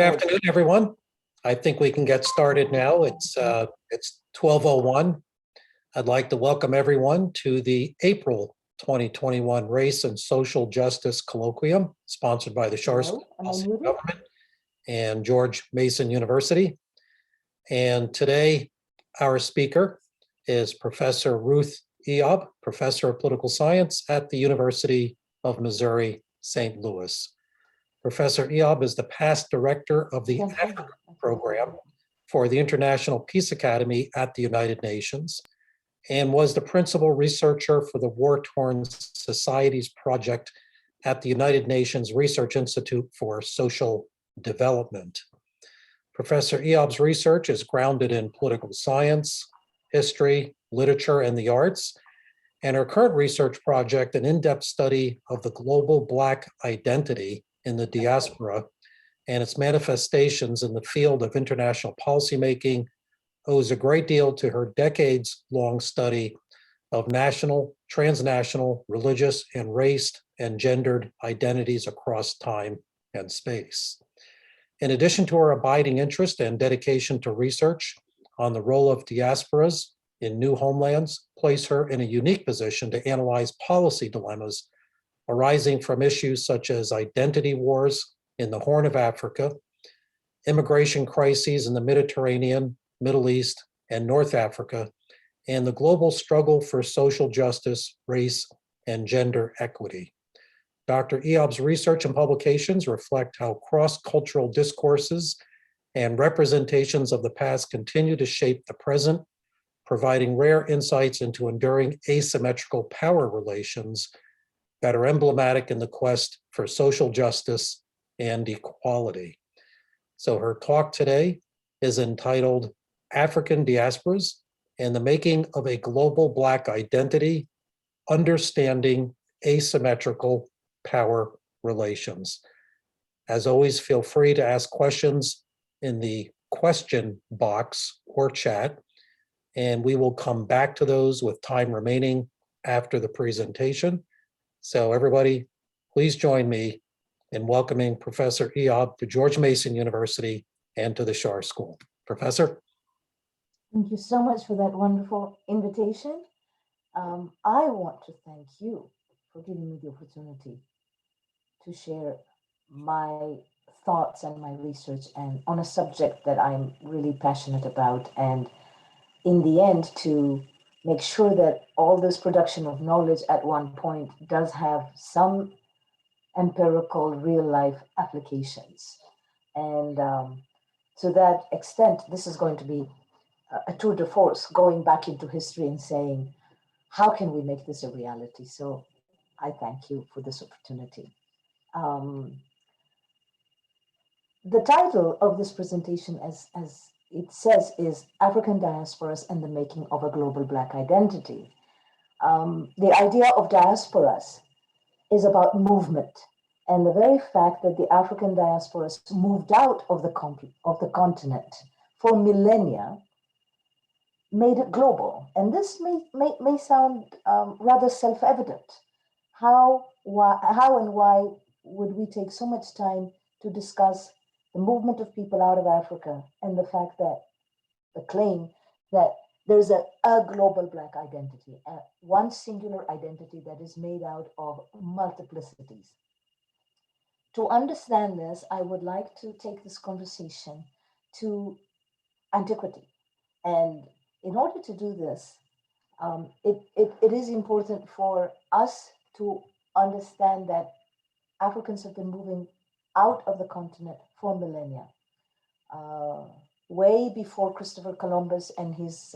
Good afternoon, everyone. I think we can get started now. It's 12:01. I'd like to welcome everyone to the April 2021 Race and Social Justice Colloquium, sponsored by the Shar School of Government and George Mason University. And today, our speaker is Professor Ruth Eob, Professor of Political Science at the University of Missouri, St. Louis. Professor Eob is the past director of the Africa program for the International Peace Academy at the United Nations and was the principal researcher for the War-Torn Societies Project at the United Nations Research Institute for Social Development. Professor Eob's research is grounded in political science, history, literature, and the arts, and her current research project, an in-depth study of the global Black identity in the diaspora and its manifestations in the field of international policymaking, owes a great deal to her decades-long study of national, transnational, religious, and race and gendered identities across time and space. In addition to her abiding interest and dedication to research on the role of diasporas in new homelands, place her in a unique position to analyze policy dilemmas arising from issues such as identity wars in the Horn of Africa, immigration crises in the Mediterranean, Middle East, and North Africa, and the global struggle for social justice, race, and gender equity. Dr. Eob's research and publications reflect how cross-cultural discourses and representations of the past continue to shape the present, providing rare insights into enduring asymmetrical power relations that are emblematic in the quest for social justice and equality. So her talk today is entitled African Diasporas and the Making of a Global Black Identity, Understanding Asymmetrical Power Relations. As always, feel free to ask questions in the question box or chat, and we will come back to those with time remaining after the presentation. So everybody, please join me in welcoming Professor Eob to George Mason University and to the Shar School. Professor? Thank you so much for that wonderful invitation. I want to thank you for giving me the opportunity to share my thoughts and my research and on a subject that I'm really passionate about, and in the end to make sure that all this production of knowledge at one point does have some empirical real life applications. And to that extent, this is going to be a tour de force, going back into history and saying, how can we make this a reality? So I thank you for this opportunity. The title of this presentation, as it says, is African Diasporas and the Making of a Global Black Identity. The idea of diasporas is about movement, and the very fact that the African diasporas moved out of the continent for millennia made it global. And this may sound rather self-evident. How and why would we take so much time to discuss the movement of people out of Africa and the fact that the claim that there's a global Black identity, one singular identity that is made out of multiplicities? To understand this, I would like to take this conversation to antiquity. And in order to do this, it is important for us to understand that Africans have been moving out of the continent for millennia. Way before Christopher Columbus and his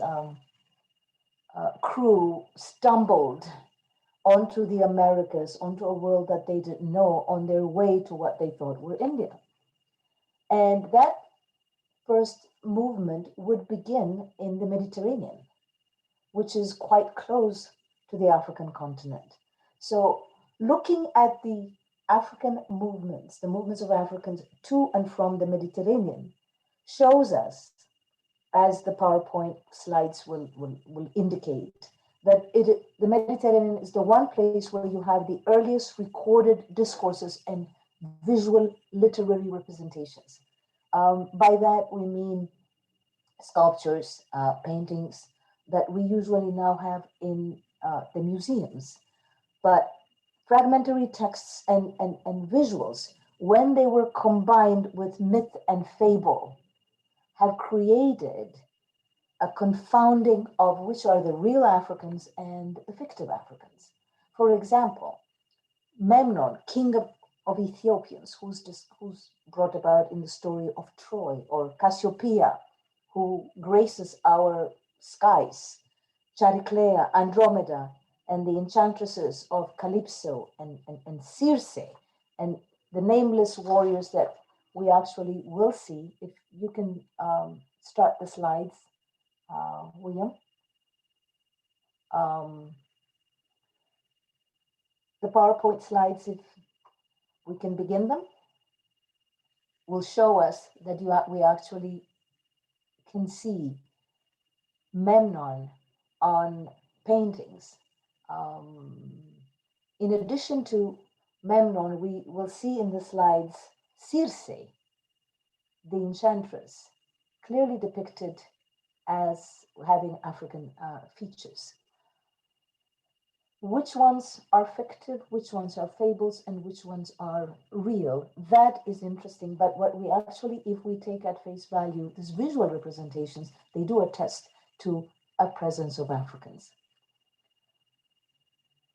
crew stumbled onto the Americas, onto a world that they didn't know, on their way to what they thought were India. And that first movement would begin in the Mediterranean, which is quite close to the African continent. So looking at the African movements, the movements of Africans to and from the Mediterranean, shows us, as the PowerPoint slides will indicate, that the Mediterranean is the one place where you have the earliest recorded discourses and visual literary representations By that, we mean sculptures, paintings that we usually now have in the museums. But fragmentary texts and visuals, when they were combined with myth and fable, have created a confounding of which are the real Africans and the fictive Africans. For example, Memnon, king of Ethiopians, who's brought about in the story of Troy, or Cassiopeia, who graces our skies, Chariclea, Andromeda, and the enchantresses of Calypso and Circe, and the nameless warriors that we actually will see. If you can start the slides, William. The PowerPoint slides, if we can begin them, will show us that we actually can see Memnon on paintings. In addition to Memnon, we will see in the slides Circe, the enchantress, clearly depicted as having African features. Which ones are fictive, which ones are fables, and which ones are real? That is interesting. But what we actually, if we take at face value, these visual representations, they do attest to a presence of Africans.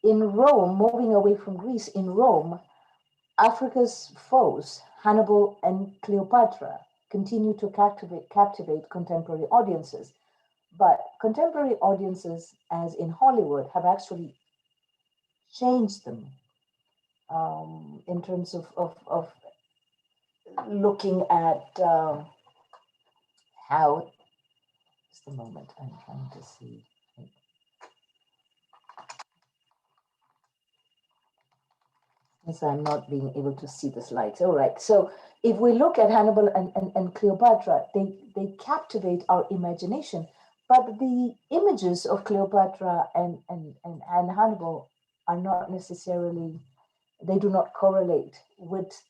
In Rome, moving away from Greece, in Rome, Africa's foes, Hannibal and Cleopatra, continue to captivate contemporary audiences. But contemporary audiences, as in Hollywood, have actually changed them in terms of looking at how, just a moment, I'm trying to see. Yes, I'm not being able to see the slides. All right, so if we look at Hannibal and Cleopatra, they captivate our imagination, but the images of Cleopatra and Hannibal are not necessarily, they do not correlate with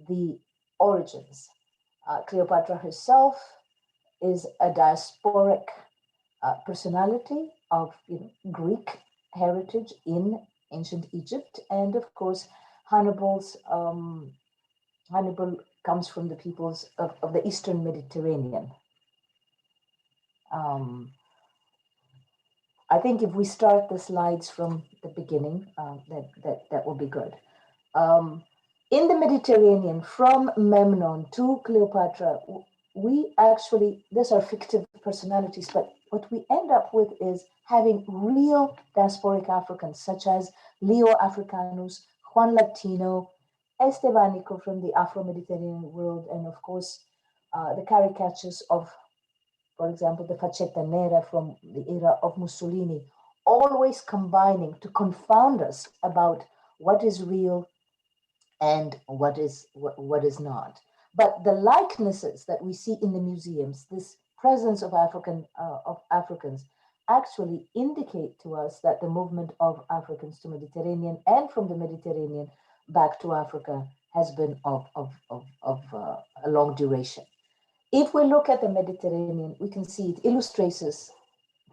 the origins. Cleopatra herself is a diasporic personality of Greek heritage in ancient Egypt, and of course Hannibal comes from the peoples of the Eastern Mediterranean. I think if we start the slides from the beginning, that will be good. In the Mediterranean, from Memnon to Cleopatra, we actually, these are fictive personalities, but what we end up with is having real diasporic Africans, such as Leo Africanus, Juan Latino, Estebanico from the Afro-Mediterranean world, and of course, the caricatures of, for example, the Facetta Nera from the era of Mussolini, always combining to confound us about what is real and what is not. But the likenesses that we see in the museums, this presence of Africans, actually indicate to us that the movement of Africans to Mediterranean and from the Mediterranean back to Africa has been of a long duration. If we look at the Mediterranean, we can see it illustrates us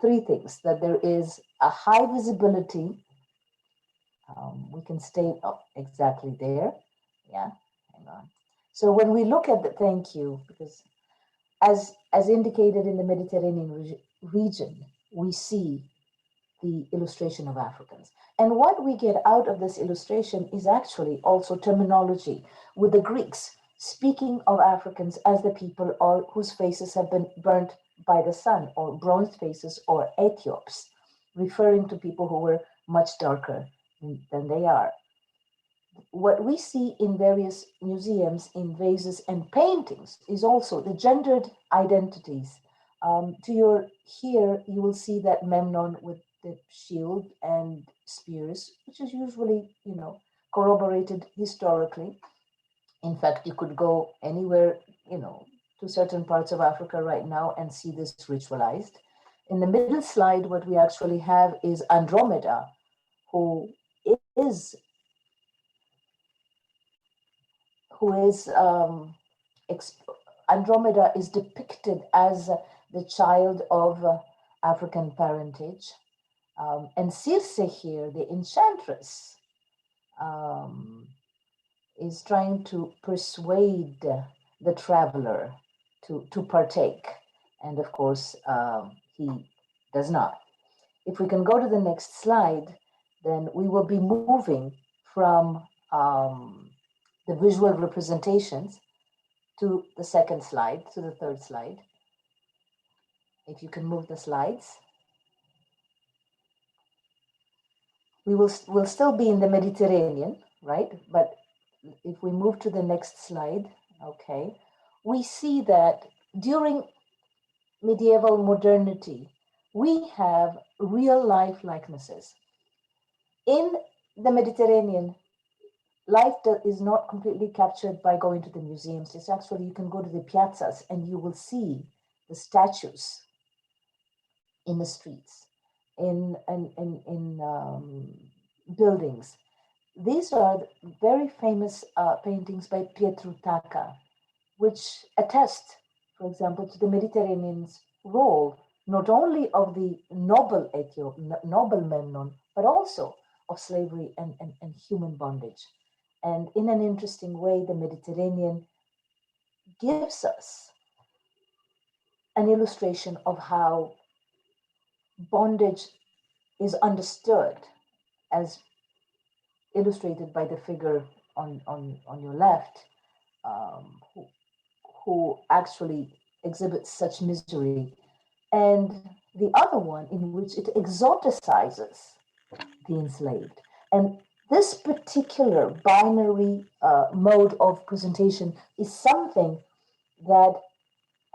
three things: that there is a high visibility. We can stay exactly there. Yeah, hang on. So when we look at the, thank you, because as indicated in the Mediterranean region, we see the illustration of Africans. And what we get out of this illustration is actually also terminology, with the Greeks speaking of Africans as the people whose faces have been burnt by the sun, or bronze faces, or Aethiops, referring to people who were much darker than they are. What we see in various museums, in vases and paintings, is also the gendered identities. Here, you will see that Memnon with the shield and spears, which is usually, corroborated historically. In fact, you could go anywhere, to certain parts of Africa right now and see this ritualized. In the middle slide, what we actually have is Andromeda, who is Andromeda is depicted as the child of African parentage. And Circe here, the enchantress, is trying to persuade the traveler to partake. And of course, he does not. If we can go to the next slide, then we will be moving from the visual representations to the second slide, to the third slide. If you can move the slides. We'll still be in the Mediterranean, right? But if we move to the next slide, okay, we see that during medieval modernity, we have real life likenesses. In the Mediterranean, life is not completely captured by going to the museums. It's actually, you can go to the piazzas and you will see the statues in the streets, in buildings. These are very famous paintings by Pietro Tacca, which attest, for example, to the Mediterranean's role, not only of the noble noble Memnon, but also of slavery and human bondage. And in an interesting way, the Mediterranean gives us an illustration of how bondage is understood, as illustrated by the figure on your left, who actually exhibits such misery, and the other one in which it exoticizes the enslaved. And this particular binary mode of presentation is something that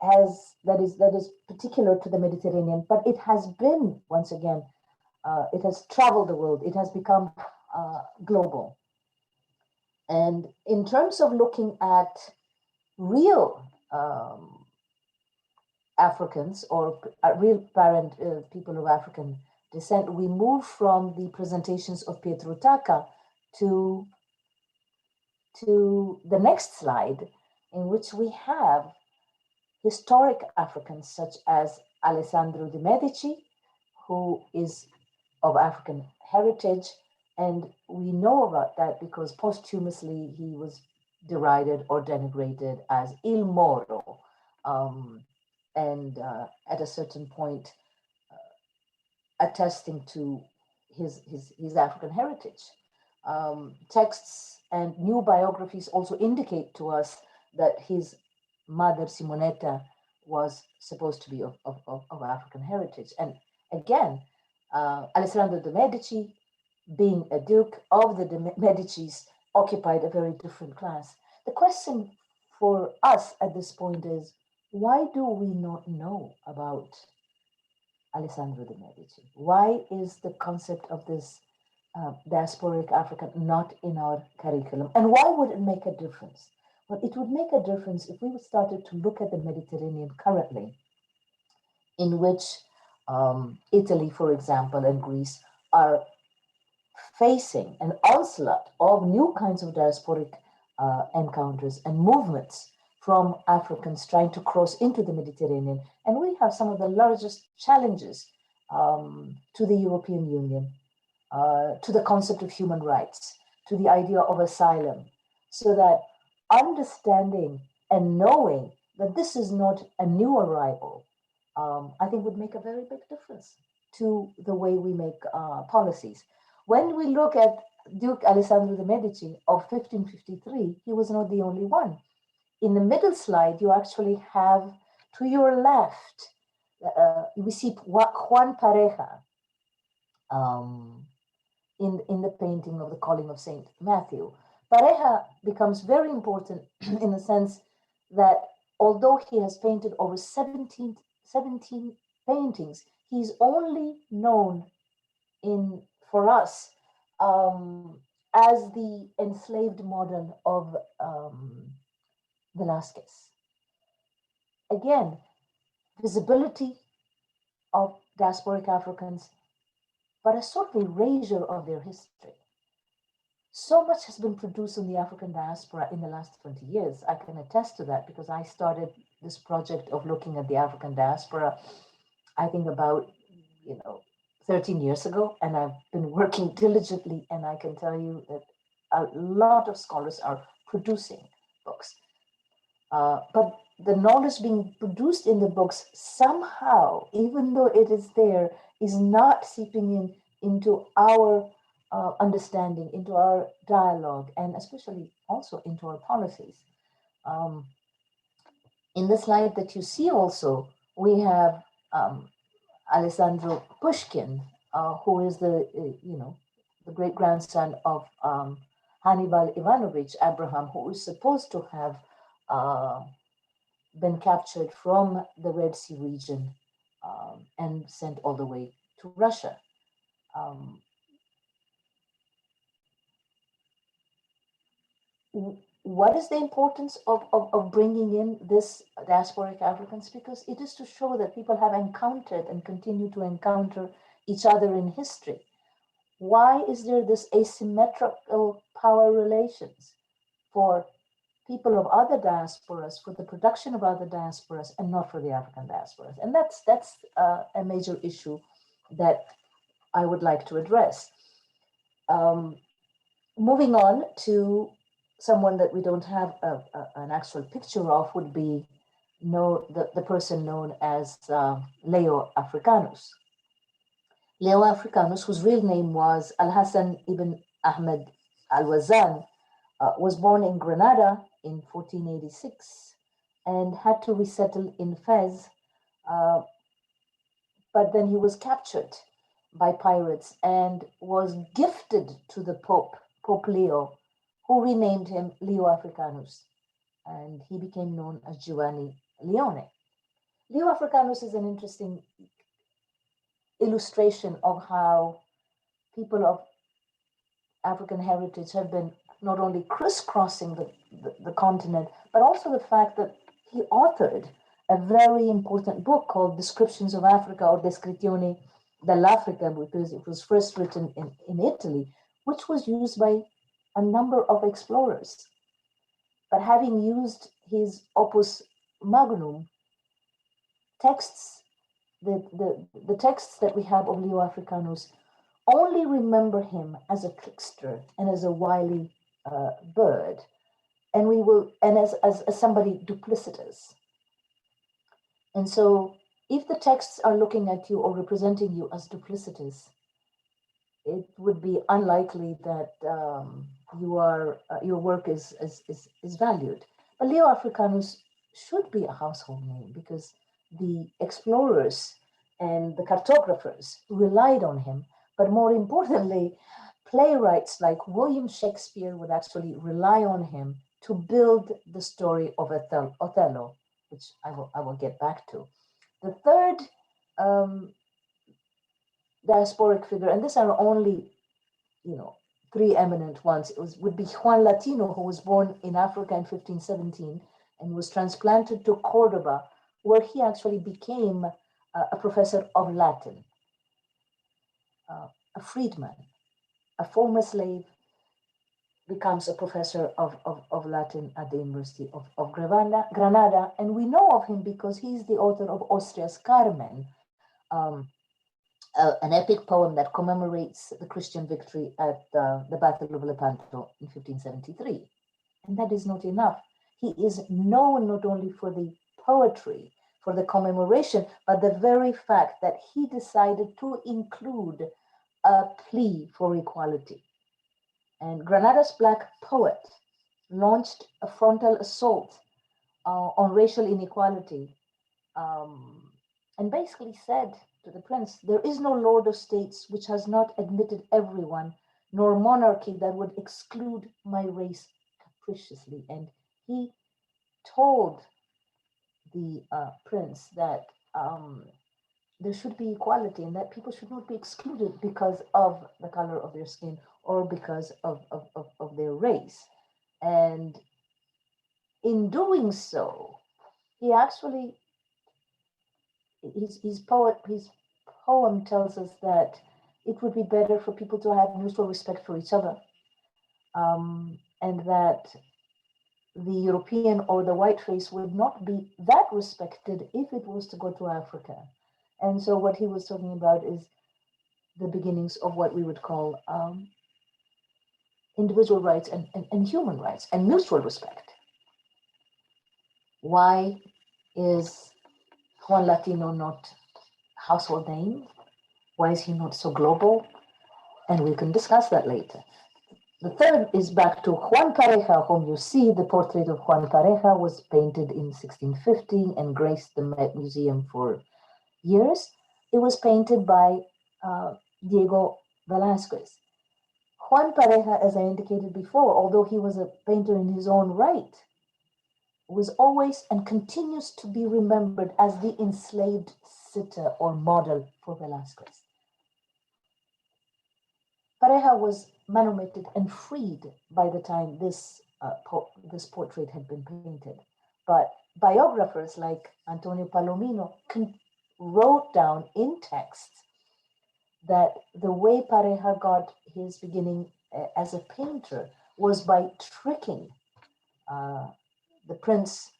is particular to the Mediterranean, but it has been, once again, it has traveled the world. It has become global. And in terms of looking at real Africans or real parent people of African descent, we move from the presentations of Pietro Tacca to the next slide, in which we have historic Africans such as Alessandro de' Medici, who is of African heritage. And we know about that because posthumously he was derided or denigrated as Il Moro. And at a certain point, attesting to his African heritage. Texts and new biographies also indicate to us that his mother, Simonetta, was supposed to be of African heritage. And again, Alessandro de' Medici, being a duke of the Medicis, occupied a very different class. The question for us at this point is, why do we not know about Alessandro de' Medici? Why is the concept of this diasporic African not in our curriculum? And why would it make a difference? Well, it would make a difference if we started to look at the Mediterranean currently, in which Italy, for example, and Greece are facing an onslaught of new kinds of diasporic encounters and movements from Africans trying to cross into the Mediterranean. And we have some of the largest challenges to the European Union, to the concept of human rights, to the idea of asylum, so that understanding and knowing that this is not a new arrival, I think would make a very big difference to the way we make policies. When we look at Duke Alessandro de' Medici of 1553, he was not the only one. In the middle slide, you actually have, to your left, we see Juan Pareja in the painting of the Calling of Saint Matthew. Pareja becomes very important in the sense that although he has painted over 17 paintings, he's only known for us as the enslaved model of Velázquez. Again, visibility of diasporic Africans, but a sort of erasure of their history. So much has been produced in the African diaspora in the last 20 years. I can attest to that because I started this project of looking at the African diaspora, I think about, 13 years ago, and I've been working diligently, and I can tell you that a lot of scholars are producing books. But the knowledge being produced in the books somehow, even though it is there, is not seeping into our understanding, into our dialogue, and especially also into our policies. In the slide that you see also, we have Alessandro Pushkin, who is the great grandson of Hannibal Ivanovich Abraham, who is supposed to have been captured from the Red Sea region and sent all the way to Russia. What is the importance of bringing in this diasporic Africans? Because it is to show that people have encountered and continue to encounter each other in history. Why is there this asymmetrical power relations for people of other diasporas, for the production of other diasporas, and not for the African diasporas? And that's a major issue that I would like to address. Moving on to someone that we don't have an actual picture of would be the person known as Leo Africanus. Leo Africanus, whose real name was Al-Hassan ibn Ahmed al-Wazan, was born in Granada in 1486 and had to resettle in Fez, but then he was captured by pirates and was gifted to the Pope Leo, who renamed him Leo Africanus, and he became known as Giovanni Leone. Leo Africanus is an interesting illustration of how people of African heritage have been not only crisscrossing the continent, but also the fact that he authored a very important book called Descriptions of Africa, or Descrizioni dell'Africa, because it was first written in Italy, which was used by a number of explorers. But having used his opus magnum, texts, the texts that we have of Leo Africanus only remember him as a trickster and as a wily bird, and as somebody duplicitous. And so if the texts are looking at you or representing you as duplicitous, it would be unlikely that your work is valued. But Leo Africanus should be a household name because the explorers and the cartographers relied on him. But more importantly, playwrights like William Shakespeare would actually rely on him to build the story of Othello, which I will get back to. The third diasporic figure, and these are only, three eminent ones, would be Juan Latino, who was born in Africa in 1517 and was transplanted to Cordoba, where he actually became a professor of Latin, a freedman, a former slave, becomes a professor of Latin at the University of Granada. And we know of him because he's the author of Austria's Carmen, an epic poem that commemorates the Christian victory at the Battle of Lepanto in 1573. And that is not enough. He is known not only for the poetry, for the commemoration, but the very fact that he decided to include a plea for equality. And Granada's Black poet launched a frontal assault on racial inequality, and basically said to the prince, "There is no lord of states which has not admitted everyone, nor monarchy that would exclude my race capriciously." And he told the prince that there should be equality and that people should not be excluded because of the color of their skin or because of their race. And in doing so, he actually, his poem tells us that it would be better for people to have mutual respect for each other, and that the European or the white race would not be that respected if it was to go to Africa. And so what he was talking about is the beginnings of what we would call individual rights and human rights and mutual respect. Why is Juan Latino not household name? Why is he not so global? And we can discuss that later. The third is back to Juan Pareja, whom you see. The portrait of Juan Pareja was painted in 1650 and graced the Met Museum for years. It was painted by Diego Velázquez. Juan Pareja, as I indicated before, although he was a painter in his own right, was always and continues to be remembered as the enslaved sitter or model for Velázquez. Pareja was manumitted and freed by the time this portrait had been painted. But biographers like Antonio Palomino wrote down in text that the way Pareja got his beginning as a painter was by tricking the prince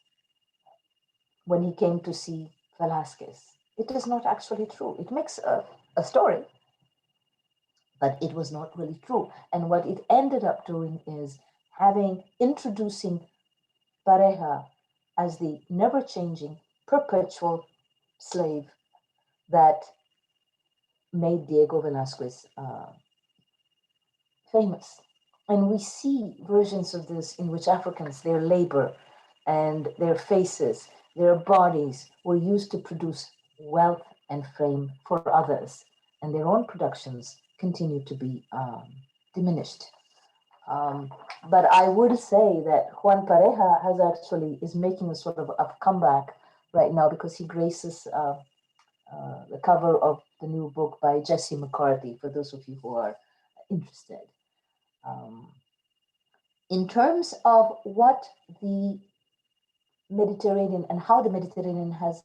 when he came to see Velázquez. It is not actually true. It makes a story, but it was not really true. And what it ended up doing is introducing Pareja as the never-changing, perpetual slave that made Diego Velázquez famous. And we see versions of this in which Africans, their labor and their faces, their bodies were used to produce wealth and fame for others, and their own productions continue to be diminished. But I would say that Juan Pareja is making a sort of a comeback right now because he graces the cover of the new book by Jesse McCarthy, for those of you who are interested. In terms of what the Mediterranean and how the Mediterranean has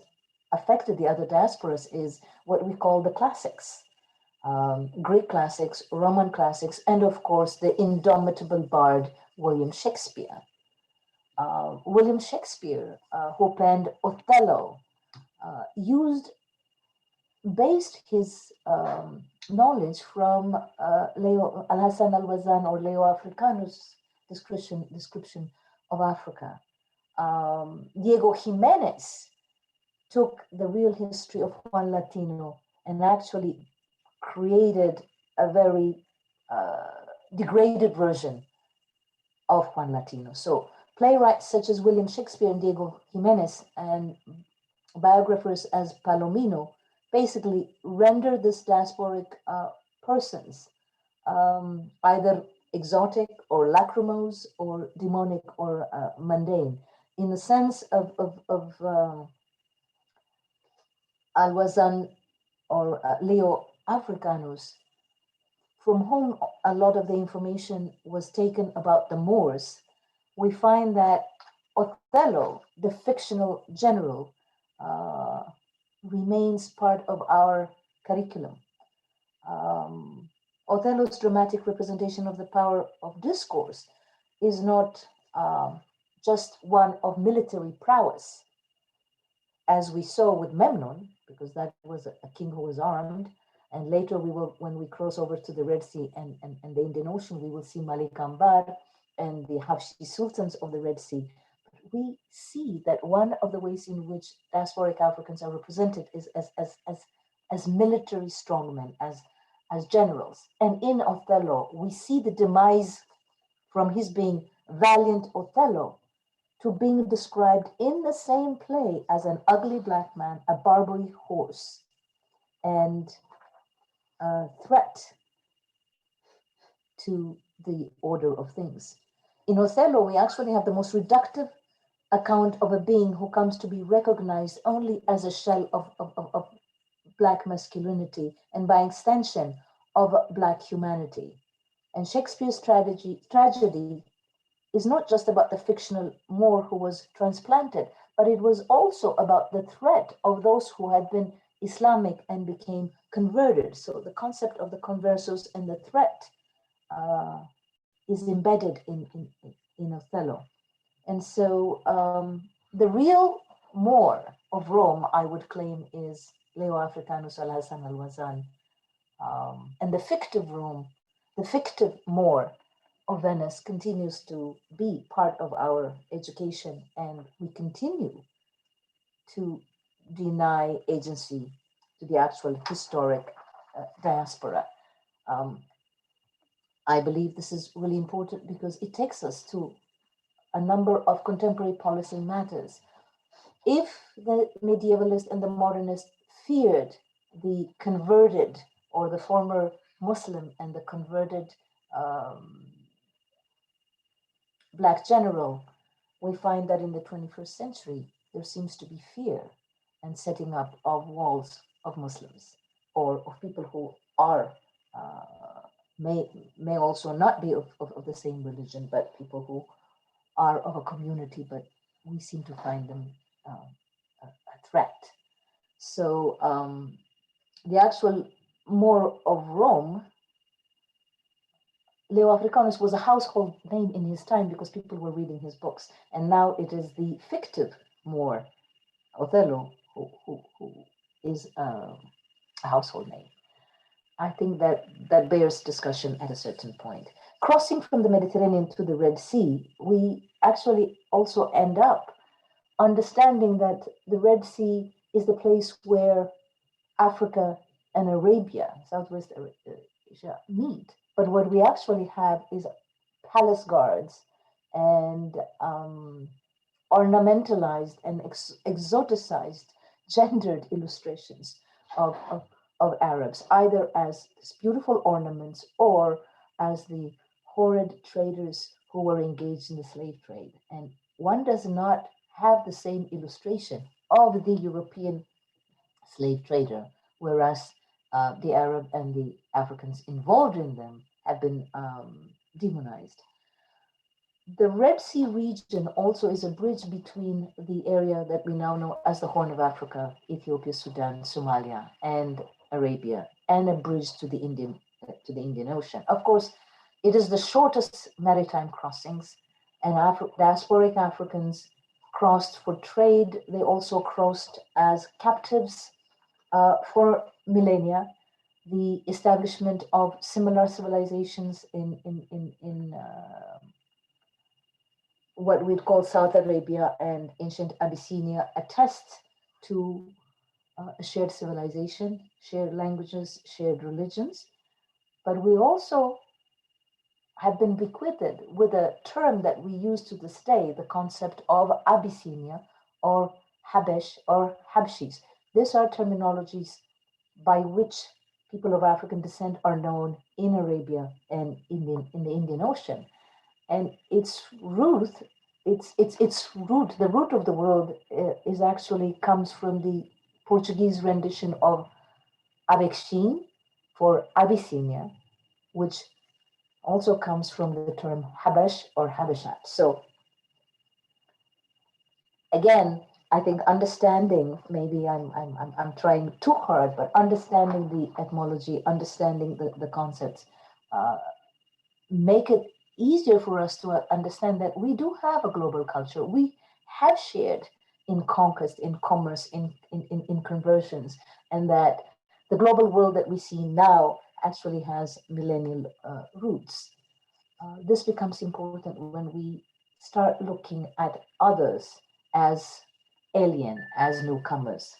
affected the other diasporas is what we call the classics. Greek classics, Roman classics, and of course the indomitable bard William Shakespeare. William Shakespeare, who penned Othello, based his knowledge from Leo Al-Hassan al-Wazan or Leo Africanus' description of Africa. Diego Jimenez took the real history of Juan Latino and actually created a very degraded version of Juan Latino. So playwrights such as William Shakespeare and Diego Jimenez and biographers as Palomino basically render this diasporic persons either exotic or lachrymose or demonic or mundane in the sense of Alwazan or Leo Africanus, from whom a lot of the information was taken about the Moors. We find that Othello, the fictional general, remains part of our curriculum. Othello's dramatic representation of the power of discourse is not just one of military prowess, as we saw with Memnon, because that was a king who was armed. And later we will, when we cross over to the Red Sea and the Indian Ocean, we will see Malik Ambar and the Habshi sultans of the Red Sea. We see that one of the ways in which diasporic Africans are represented is as military strongmen, as generals. And in Othello, we see the demise from his being valiant Othello to being described in the same play as an ugly black man, a Barbary horse, and a threat to the order of things. In Othello, we actually have the most reductive account of a being who comes to be recognized only as a shell of Black masculinity and by extension of Black humanity. And Shakespeare's tragedy is not just about the fictional Moor who was transplanted, but it was also about the threat of those who had been Islamic and became converted. So the concept of the conversos and the threat is embedded in Othello. And so the real Moor of Rome, I would claim, is Leo Africanus al-Hassan al-Wazan. And the fictive Rome, the fictive Moor of Venice continues to be part of our education, and we continue to deny agency to the actual historic diaspora. I believe this is really important because it takes us to a number of contemporary policy matters. If the medievalist and the modernist feared the converted or the former Muslim and the converted Black general, we find that in the 21st century, there seems to be fear and setting up of walls of Muslims or of people who are, may also not be of the same religion, but people who are of a community, but we seem to find them a threat. So the actual Moor of Rome, Leo Africanus, was a household name in his time because people were reading his books. And now it is the fictive Moor, Othello, who is a household name. I think that bears discussion at a certain point. Crossing from the Mediterranean to the Red Sea, we actually also end up understanding that the Red Sea is the place where Africa and Arabia, Southwest Asia, meet. But what we actually have is palace guards and ornamentalized and exoticized gendered illustrations of Arabs, either as these beautiful ornaments or as the horrid traders who were engaged in the slave trade. And one does not have the same illustration of the European slave trader, whereas the Arab and the Africans involved in them have been demonized. The Red Sea region also is a bridge between the area that we now know as the Horn of Africa, Ethiopia, Sudan, Somalia, and Arabia, and a bridge to the Indian Ocean. Of course, it is the shortest maritime crossings, and diasporic Africans crossed for trade. They also crossed as captives for millennia. The establishment of similar civilizations in what we'd call South Arabia and ancient Abyssinia attests to a shared civilization, shared languages, shared religions. But we also have been bequeathed with a term that we use to this day, the concept of Abyssinia or Habesh or Habshis. These are terminologies by which people of African descent are known in Arabia and in the Indian Ocean. And its root, the root of the word is actually comes from the Portuguese rendition of Abexin for Abyssinia, which also comes from the term Habash or Habashat. So again, I think understanding, maybe I'm trying too hard, but understanding the etymology, understanding the concepts, make it easier for us to understand that we do have a global culture. We have shared in conquest, in commerce, in conversions, and that the global world that we see now actually has millennial roots. This becomes important when we start looking at others as alien, as newcomers.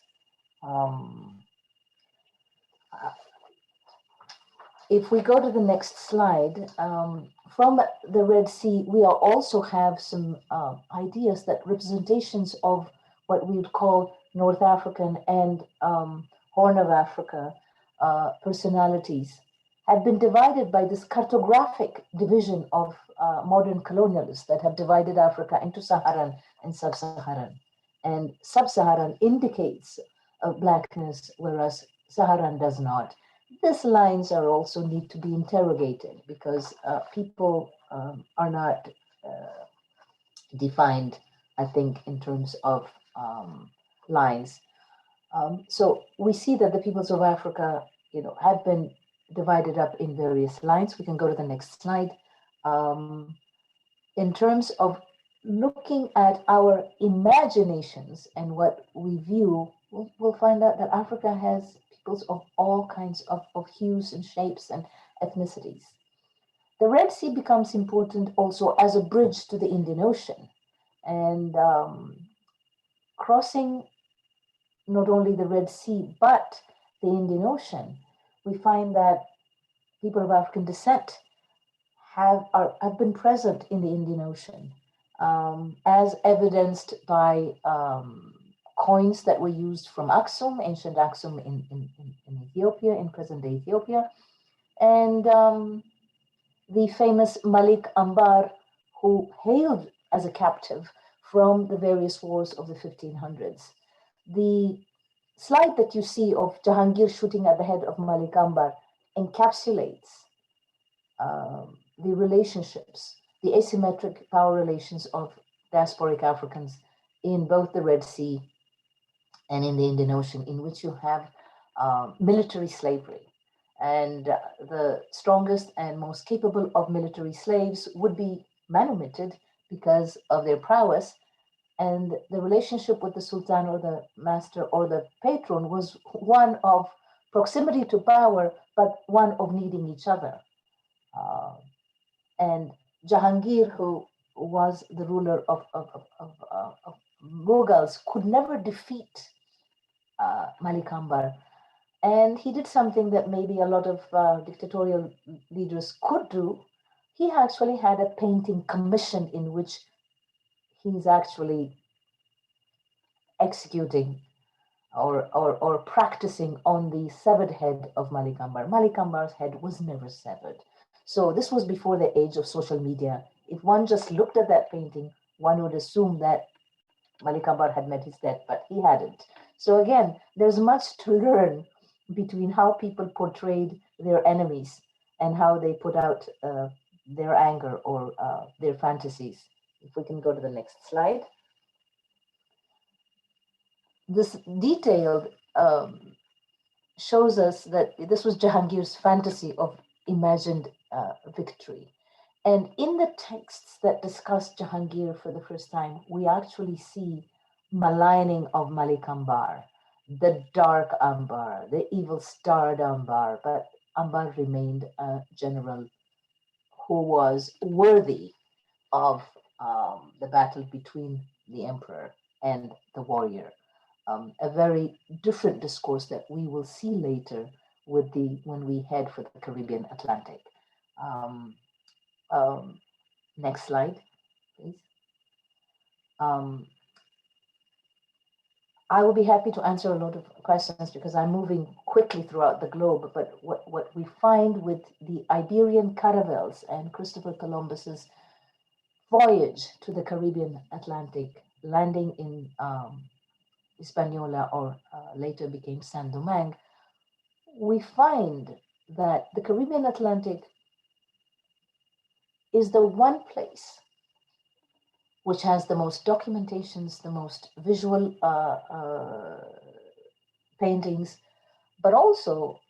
If we go to the next slide, from the Red Sea, we also have some ideas that representations of what we would call North African and Horn of Africa personalities have been divided by this cartographic division of modern colonialists that have divided Africa into Saharan and Sub-Saharan. And Sub-Saharan indicates Blackness, whereas Saharan does not. These lines are also need to be interrogated because people are not defined, I think, in terms of lines. So we see that the peoples of Africa, have been divided up in various lines. We can go to the next slide. In terms of looking at our imaginations and what we view, we'll find out that Africa has peoples of all kinds of hues and shapes and ethnicities. The Red Sea becomes important also as a bridge to the Indian Ocean. And crossing not only the Red Sea, but the Indian Ocean, we find that people of African descent have been present in the Indian Ocean, as evidenced by coins that were used from Aksum, ancient Aksum in Ethiopia, in present-day Ethiopia, and the famous Malik Ambar, who hailed as a captive from the various wars of the 1500s. The slide that you see of Jahangir shooting at the head of Malik Ambar encapsulates the relationships, the asymmetric power relations of diasporic Africans in both the Red Sea and in the Indian Ocean, in which you have military slavery. And the strongest and most capable of military slaves would be manumitted because of their prowess. And the relationship with the Sultan or the master or the patron was one of proximity to power, but one of needing each other. And Jahangir, who was the ruler of Mughals, could never defeat Malik Ambar. And he did something that maybe a lot of dictatorial leaders could do. He actually had a painting commission in which he's actually executing or practicing on the severed head of Malik Ambar. Malik Ambar's head was never severed. So this was before the age of social media. If one just looked at that painting, one would assume that Malik Ambar had met his death, but he hadn't. So again, there's much to learn between how people portrayed their enemies and how they put out their anger or their fantasies. If we can go to the next slide. This detailed shows us that this was Jahangir's fantasy of imagined victory. And in the texts that discuss Jahangir for the first time, we actually see maligning of Malik Ambar, the dark Ambar, the evil-starred Ambar, but Ambar remained a general who was worthy of the battle between the emperor and the warrior. A very different discourse that we will see later when we head for the Caribbean Atlantic. Next slide, please. I will be happy to answer a lot of questions because I'm moving quickly throughout the globe, but what we find with the Iberian caravels and Christopher Columbus's voyage to the Caribbean Atlantic, landing in Hispaniola, or later became Saint-Domingue, we find that the Caribbean Atlantic is the one place which has the most documentations, the most visual paintings, but also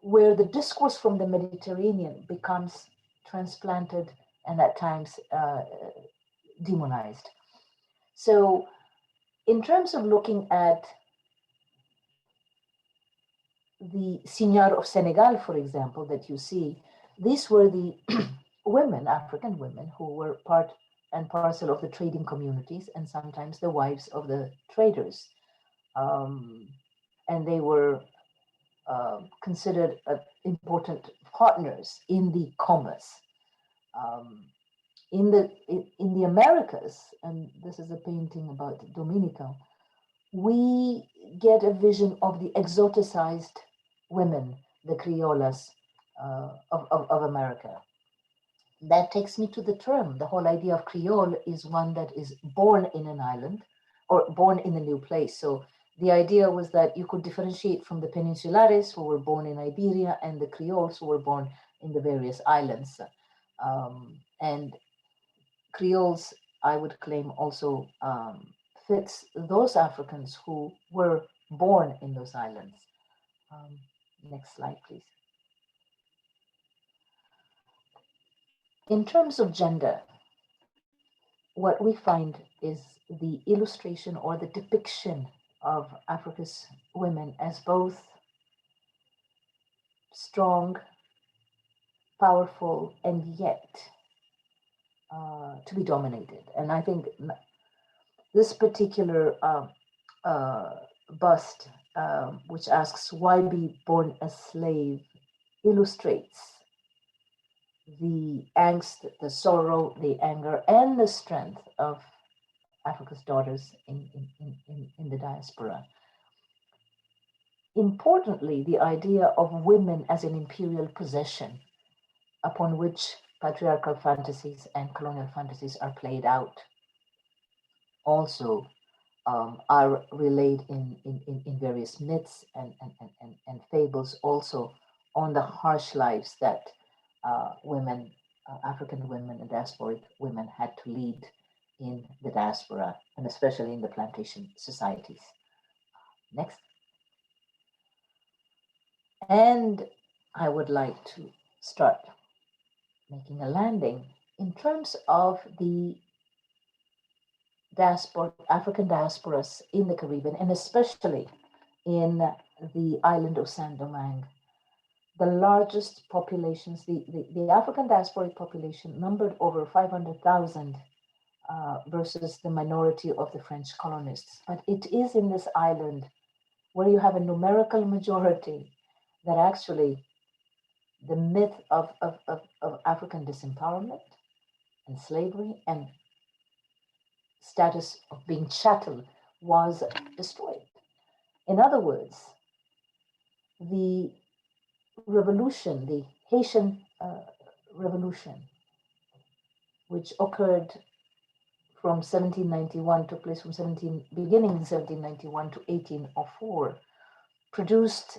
where the discourse from the Mediterranean becomes transplanted and at times demonized. So in terms of looking at the Signor of Senegal, for example, that you see, these were the women, African women, who were part and parcel of the trading communities and sometimes the wives of the traders. And they were considered important partners in the commerce. In the Americas, and this is a painting about Dominica, we get a vision of the exoticized women, the Creoles of America. That takes me to the term. The whole idea of Creole is one that is born in an island or born in a new place. So the idea was that you could differentiate from the Peninsulares, who were born in Iberia, and the Creoles, who were born in the various islands. And Creoles, I would claim, also fits those Africans who were born in those islands. Next slide, please. In terms of gender, what we find is the illustration or the depiction of Africa's women as both strong, powerful, and yet to be dominated. And I think this particular bust, which asks, "Why be born a slave?" illustrates the angst, the sorrow, the anger, and the strength of Africa's daughters in the diaspora. Importantly, the idea of women as an imperial possession upon which patriarchal fantasies and colonial fantasies are played out also are relayed in various myths and fables also on the harsh lives that women, African women and diasporic women had to lead in the diaspora and especially in the plantation societies. Next. And I would like to start making a landing in terms of the African diasporas in the Caribbean, and especially in the island of Saint Domingue. The largest populations, the African diasporic population numbered over 500,000 versus the minority of the French colonists. But it is in this island where you have a numerical majority that actually the myth of African disempowerment and slavery and status of being chattel was destroyed. In other words, the revolution, the Haitian revolution, which occurred from 1791, took place from beginning in 1791 to 1804, produced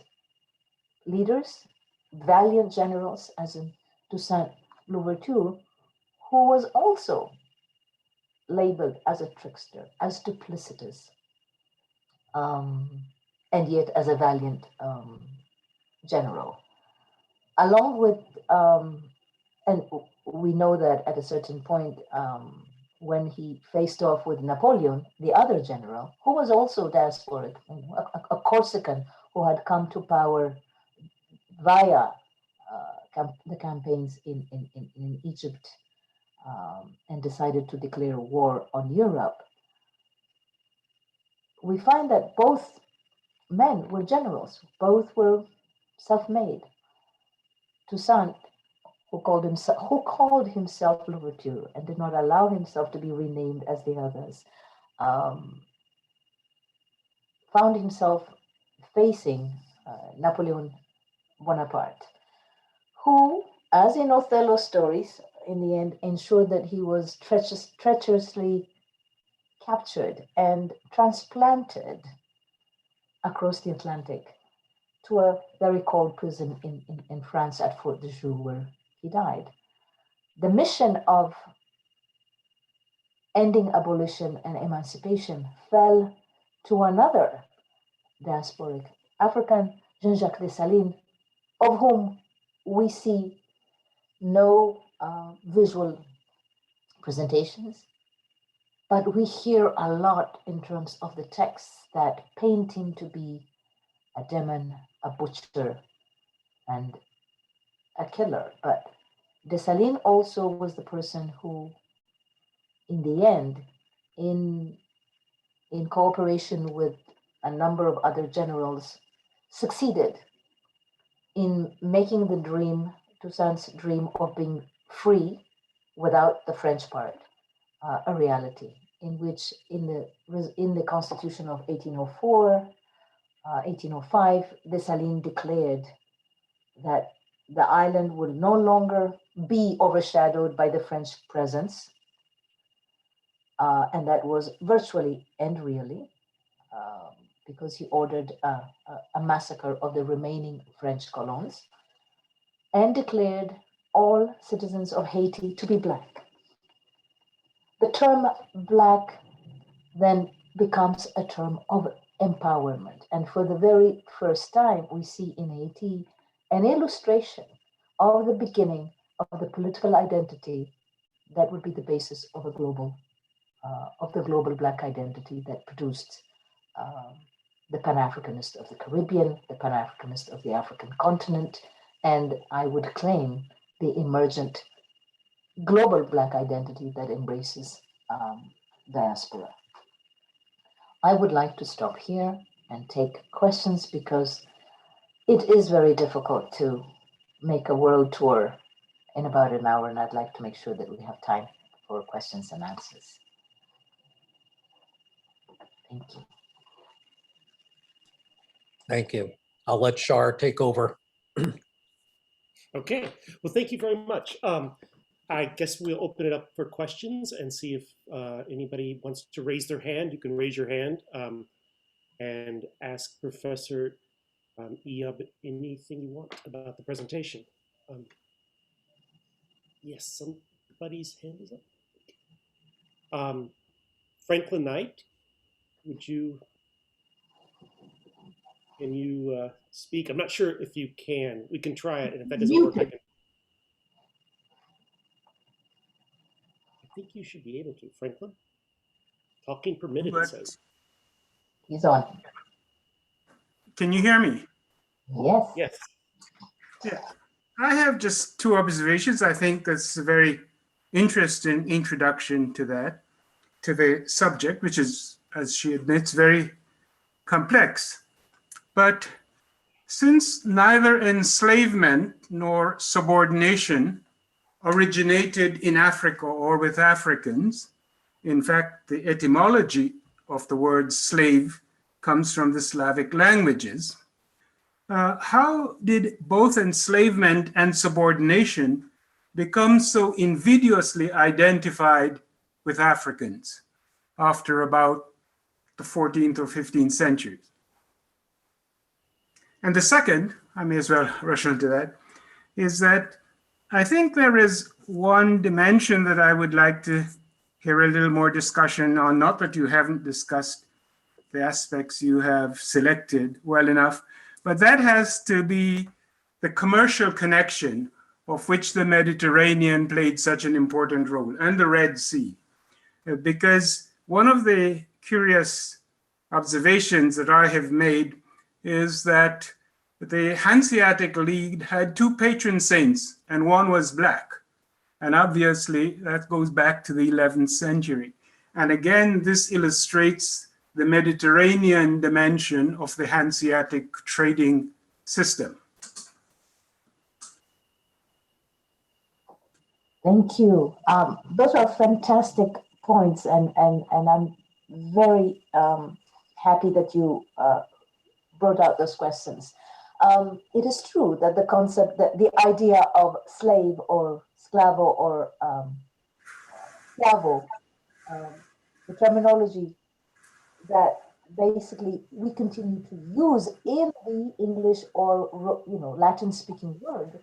leaders, valiant generals, as in Toussaint Louverture, who was also labeled as a trickster, as duplicitous, and yet as a valiant general. Along with, and we know that at a certain point, when he faced off with Napoleon, the other general, who was also diasporic, a Corsican who had come to power via the campaigns in Egypt and decided to declare war on Europe, we find that both men were generals, both were self-made. Toussaint, who called himself Louverture and did not allow himself to be renamed as the others, found himself facing Napoleon Bonaparte, who, as in Othello's stories, in the end ensured that he was treacherously captured and transplanted across the Atlantic to a very cold prison in France at Fort de Joux, where he died. The mission of ending abolition and emancipation fell to another diasporic African, Jean-Jacques Dessalines, of whom we see no visual presentations, but we hear a lot in terms of the texts that paint him to be a demon, a butcher, and a killer. But Dessalines also was the person who, in the end, in cooperation with a number of other generals, succeeded in making the dream, Toussaint's dream of being free without the French part, a reality, in which in the Constitution of 1804, 1805, Dessalines declared that the island would no longer be overshadowed by the French presence, and that was virtually and really, because he ordered a massacre of the remaining French colons, and declared all citizens of Haiti to be Black. The term Black then becomes a term of empowerment. And for the very first time, we see in Haiti an illustration of the beginning of the political identity that would be the basis of a global, of the global Black identity that produced the Pan-Africanist of the Caribbean, the Pan-Africanist of the African continent, and I would claim the emergent global Black identity that embraces diaspora. I would like to stop here and take questions because it is very difficult to make a world tour in about an hour, and I'd like to make sure that we have time for questions and answers. Thank you. Thank you. I'll let Shar take over. Okay, well, thank you very much. I guess we'll open it up for questions and see if anybody wants to raise their hand. You can raise your hand and ask Professor Iyab anything you want about the presentation. Yes, somebody's hand is up. Franklin Knight, can you speak? I'm not sure if you can. We can try it, and if that doesn't work, I think you should be able to, Franklin. Talking permitted, it says. He's on. Can you hear me? Yes. Yes. Yeah. I have just two observations. I think that's a very interesting introduction to the subject, which is, as she admits, very complex. But since neither enslavement nor subordination originated in Africa or with Africans, in fact, the etymology of the word slave comes from the Slavic languages. How did both enslavement and subordination become so invidiously identified with Africans after about the 14th or 15th centuries? And the second, I may as well rush into that, is that I think there is one dimension that I would like to hear a little more discussion on, not that you haven't discussed the aspects you have selected well enough, but that has to be the commercial connection of which the Mediterranean played such an important role, and the Red Sea. Because one of the curious observations that I have made is that the Hanseatic League had two patron saints, and one was Black. And obviously, that goes back to the 11th century. And again, this illustrates the Mediterranean dimension of the Hanseatic trading system. Thank you. Those are fantastic points, and I'm very happy that you brought out those questions. It is true that the concept, that the idea of slave or sclavo or sclavo, the terminology that basically we continue to use in the English or Latin-speaking world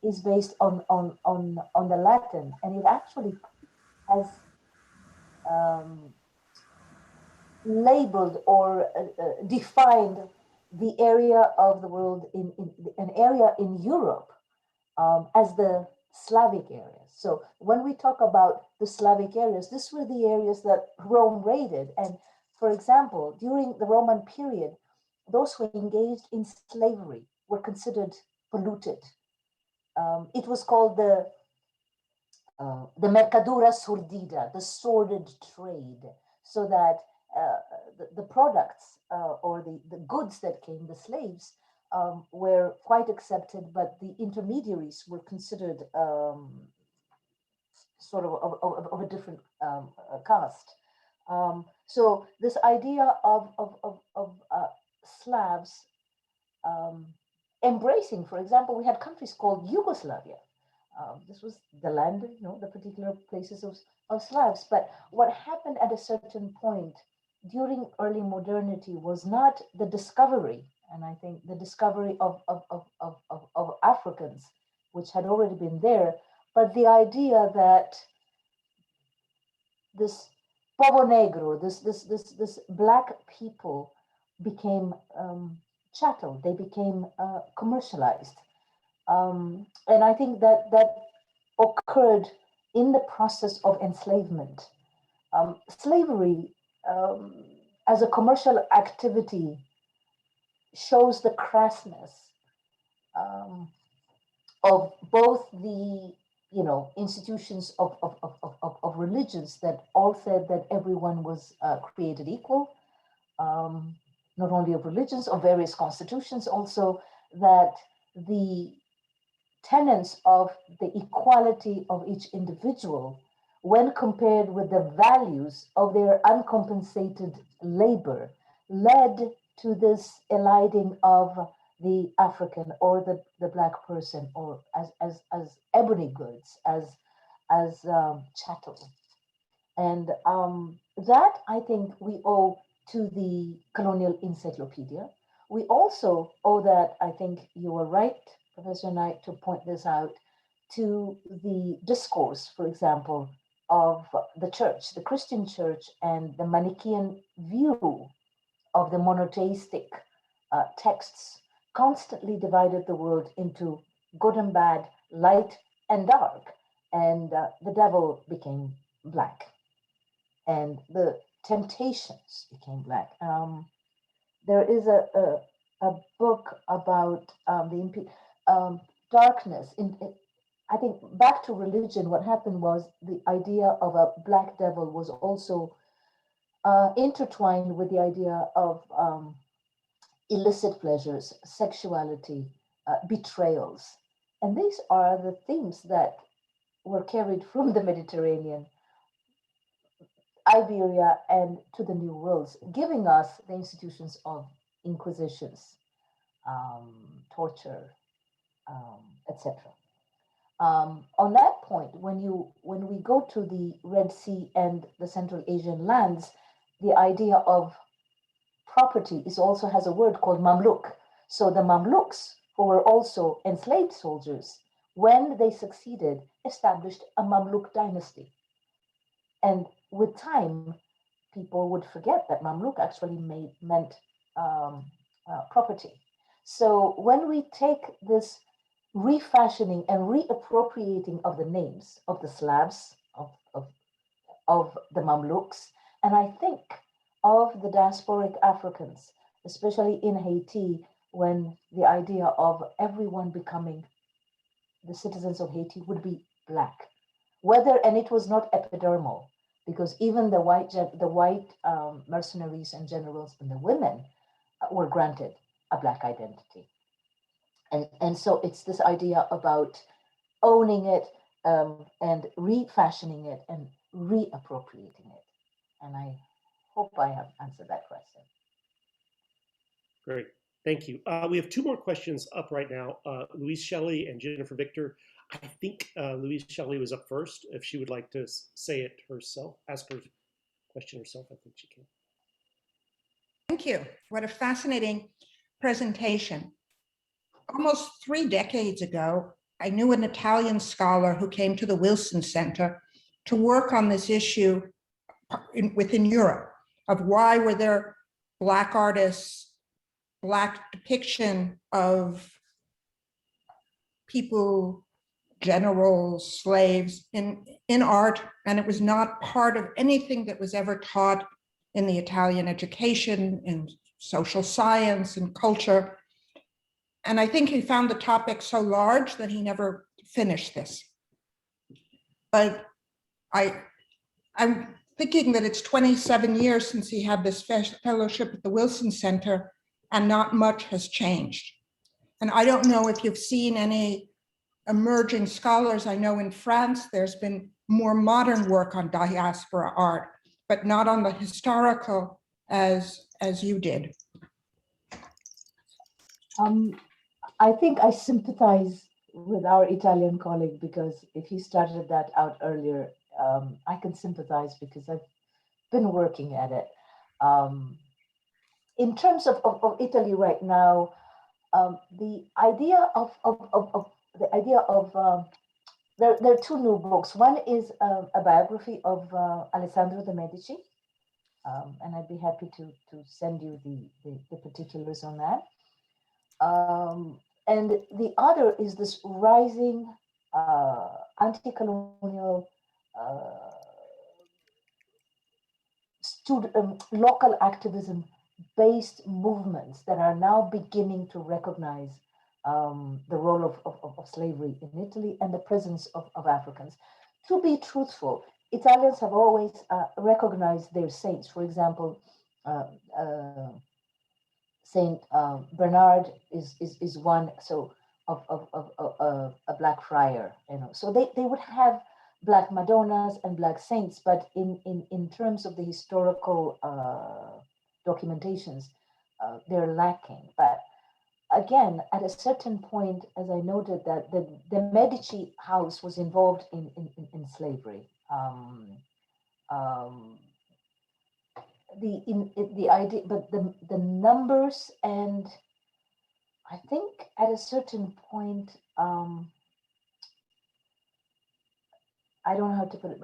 is based on the Latin, and it actually has labeled or defined the area of the world in an area in Europe as the Slavic areas. So when we talk about the Slavic areas, these were the areas that Rome raided. And for example, during the Roman period, those who engaged in slavery were considered polluted. It was called the mercadura sordida, the sordid trade, so that the products or the goods that came, the slaves, were quite accepted, but the intermediaries were considered sort of a different caste. So this idea of Slavs embracing, for example, we had countries called Yugoslavia. This was the land, the particular places of Slavs. But what happened at a certain point during early modernity was not the discovery, and I think the discovery of Africans, which had already been there, but the idea that this Povo Negro, this Black people became chattel, they became commercialized. And I think that occurred in the process of enslavement. Slavery as a commercial activity shows the crassness of both the institutions of religions that all said that everyone was created equal, not only of religions, of various constitutions also, that the tenets of the equality of each individual, when compared with the values of their uncompensated labor, led to this eliding of the African or the Black person, or as ebony goods, as chattel. And that I think we owe to the colonial encyclopedia. We also owe that, I think you were right, Professor Knight, to point this out, to the discourse, for example, of the church, the Christian church, and the Manichaean view of the monotheistic texts constantly divided the world into good and bad, light and dark, and the devil became black, and the temptations became black. There is a book about the darkness. I think back to religion, what happened was the idea of a black devil was also intertwined with the idea of illicit pleasures, sexuality, betrayals. And these are the themes that were carried from the Mediterranean, Iberia, and to the New Worlds, giving us the institutions of inquisitions, torture, etc. On that point, when we go to the Red Sea and the Central Asian lands, the idea of property also has a word called Mamluk. So the Mamluks, who were also enslaved soldiers, when they succeeded, established a Mamluk dynasty. And with time, people would forget that Mamluk actually meant property. So when we take this refashioning and reappropriating of the names of the Slavs, of the Mamluks, and I think of the diasporic Africans, especially in Haiti, when the idea of everyone becoming the citizens of Haiti would be black, and it was not epidermal, because even the white mercenaries and generals and the women were granted a black identity. And so it's this idea about owning it and refashioning it and reappropriating it. And I hope I have answered that question. Great, thank you. We have two more questions up right now. Louise Shelley and Jennifer Victor. I think Louise Shelley was up first. If she would like to say it herself, ask her question herself, I think she can. Thank you. What a fascinating presentation. Almost 3 decades ago, I knew an Italian scholar who came to the Wilson Center to work on this issue within Europe, of why were there Black artists, Black depiction of people, generals, slaves in art, and it was not part of anything that was ever taught in the Italian education, in social science and culture. And I think he found the topic so large that he never finished this. But I'm thinking that it's 27 years since he had this fellowship at the Wilson Center, and not much has changed. And I don't know if you've seen any emerging scholars. I know in France, there's been more modern work on diaspora art, but not on the historical as you did. I think I sympathize with our Italian colleague, because if he started that out earlier, I can sympathize because I've been working at it. In terms of Italy right now, the idea of there are two new books. One is a biography of Alessandro de' Medici, and I'd be happy to send you the particulars on that. And the other is this rising anti-colonial local activism based movements that are now beginning to recognize the role of slavery in Italy and the presence of Africans. To be truthful, Italians have always recognized their saints. For example, Saint Bernard is one of a black friar. So they would have black Madonnas and black saints, but in terms of the historical documentations, they're lacking. But again, at a certain point, as I noted, that the Medici house was involved in slavery. The idea, but the numbers, and I think at a certain point, I don't know how to put it.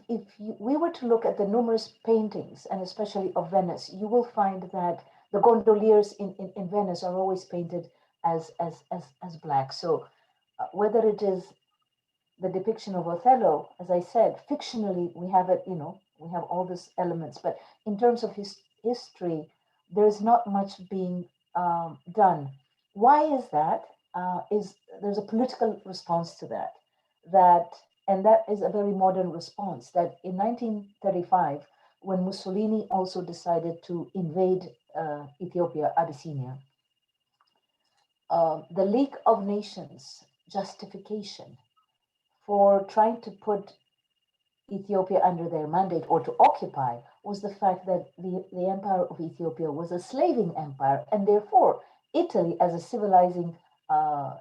If we were to look at the numerous paintings, and especially of Venice, you will find that the gondoliers in Venice are always painted as black. So whether it is the depiction of Othello, as I said, fictionally we have it, we have all these elements, but in terms of history, there's not much being done. Why is that? There's a political response to that, and that is a very modern response, that in 1935, when Mussolini also decided to invade Ethiopia, Abyssinia, the League of Nations justification for trying to put Ethiopia under their mandate or to occupy was the fact that the Empire of Ethiopia was a slaving empire, and therefore Italy, as a civilizing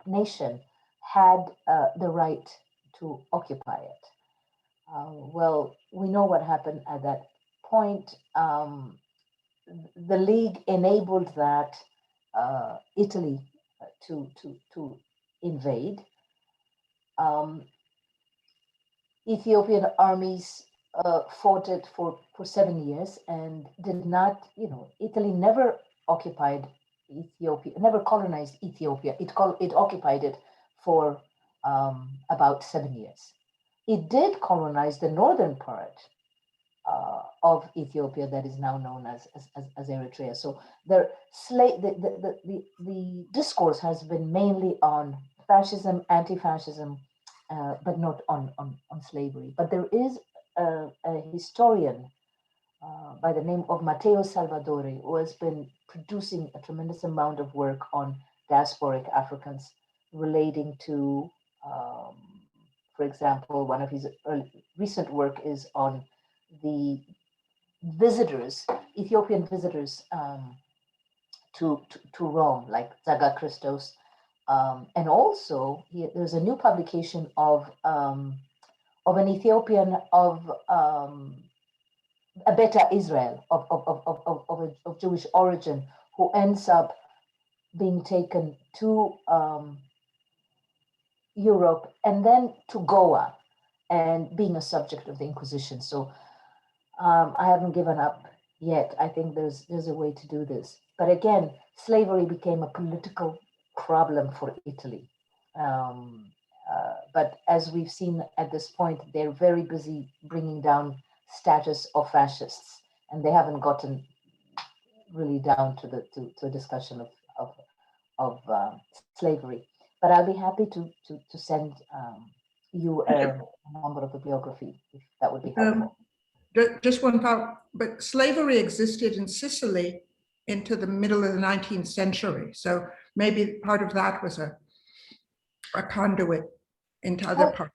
nation, had the right to occupy it. Well, we know what happened at that point. The League enabled that Italy to invade. Ethiopian armies fought it for 7 years and did not, Italy never occupied Ethiopia, never colonized Ethiopia. It occupied it for about 7 years. It did colonize the northern part of Ethiopia that is now known as Eritrea. So the discourse has been mainly on fascism, anti-fascism, but not on slavery. But there is a historian by the name of Matteo Salvadori, who has been producing a tremendous amount of work on diasporic Africans relating to, for example, one of his recent work is on the visitors, Ethiopian visitors to Rome, like Zaga Christos. And also, there's a new publication of an Ethiopian of a Beta Israel of Jewish origin, who ends up being taken to Europe and then to Goa and being a subject of the Inquisition. So I haven't given up yet. I think there's a way to do this. But again, slavery became a political problem for Italy. But as we've seen at this point, they're very busy bringing down status of fascists, and they haven't gotten really down to the discussion of slavery. But I'll be happy to send you a number of bibliography, if that would be helpful. Just one thought, but slavery existed in Sicily into the middle of the 19th century. So maybe part of that was a conduit into other parts.